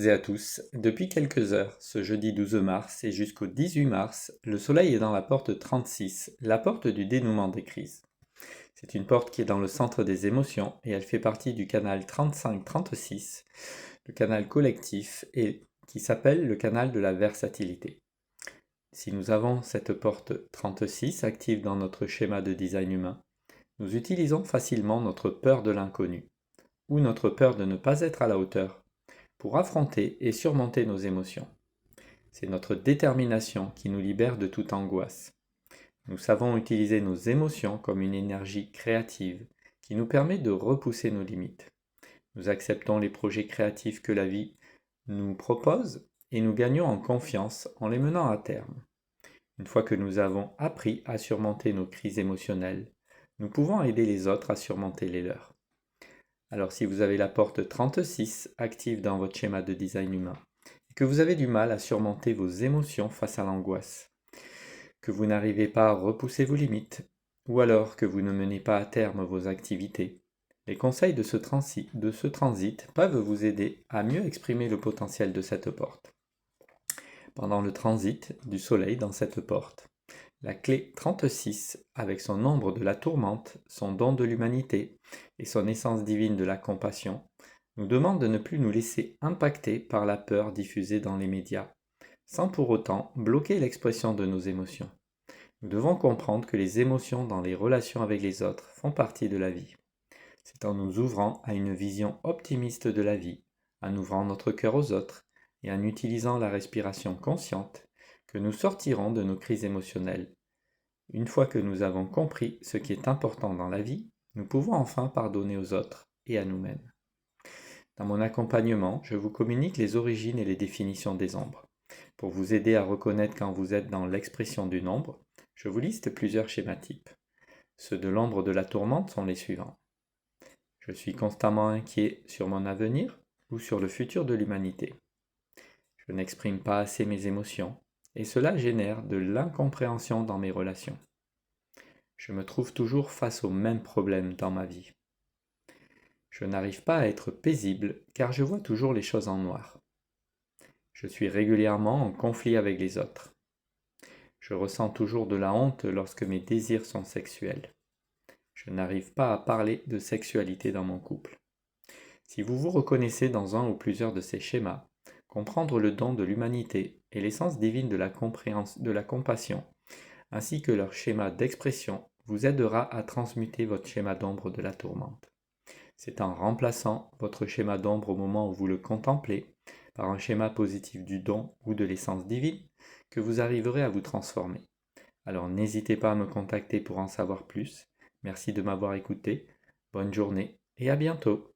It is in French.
Et à tous, depuis quelques heures, ce jeudi 12 mars et jusqu'au 18 mars, le Soleil est dans la porte 36, la porte du dénouement des crises. C'est une porte qui est dans le centre des émotions et elle fait partie du canal 35-36, le canal collectif et qui s'appelle le canal de la versatilité. Si nous avons cette porte 36 active dans notre schéma de design humain, nous utilisons facilement notre peur de l'inconnu ou notre peur de ne pas être à la hauteur pour affronter et surmonter nos émotions. C'est notre détermination qui nous libère de toute angoisse. Nous savons utiliser nos émotions comme une énergie créative qui nous permet de repousser nos limites. Nous acceptons les projets créatifs que la vie nous propose et nous gagnons en confiance en les menant à terme. Une fois que nous avons appris à surmonter nos crises émotionnelles, nous pouvons aider les autres à surmonter les leurs. Alors si vous avez la porte 36 active dans votre schéma de design humain, et que vous avez du mal à surmonter vos émotions face à l'angoisse, que vous n'arrivez pas à repousser vos limites, ou alors que vous ne menez pas à terme vos activités, les conseils de ce transit peuvent vous aider à mieux exprimer le potentiel de cette porte. Pendant le transit du soleil dans cette porte, la clé 36, avec son nombre de la tourmente, son don de l'humanité et son essence divine de la compassion, nous demande de ne plus nous laisser impacter par la peur diffusée dans les médias, sans pour autant bloquer l'expression de nos émotions. Nous devons comprendre que les émotions dans les relations avec les autres font partie de la vie. C'est en nous ouvrant à une vision optimiste de la vie, en ouvrant notre cœur aux autres et en utilisant la respiration consciente que nous sortirons de nos crises émotionnelles. Une fois que nous avons compris ce qui est important dans la vie, nous pouvons enfin pardonner aux autres et à nous-mêmes. Dans mon accompagnement, je vous communique les origines et les définitions des ombres. Pour vous aider à reconnaître quand vous êtes dans l'expression d'une ombre, je vous liste plusieurs schématypes. Ceux de l'ombre de la tourmente sont les suivants. Je suis constamment inquiet sur mon avenir ou sur le futur de l'humanité. Je n'exprime pas assez mes émotions et cela génère de l'incompréhension dans mes relations. Je me trouve toujours face aux mêmes problèmes dans ma vie. Je n'arrive pas à être paisible car je vois toujours les choses en noir. Je suis régulièrement en conflit avec les autres. Je ressens toujours de la honte lorsque mes désirs sont sexuels. Je n'arrive pas à parler de sexualité dans mon couple. Si vous vous reconnaissez dans un ou plusieurs de ces schémas, comprendre le don de l'humanité et l'essence divine de la compassion, ainsi que leur schéma d'expression, vous aidera à transmuter votre schéma d'ombre de la tourmente. C'est en remplaçant votre schéma d'ombre au moment où vous le contemplez par un schéma positif du don ou de l'essence divine que vous arriverez à vous transformer. Alors n'hésitez pas à me contacter pour en savoir plus. Merci de m'avoir écouté. Bonne journée et à bientôt.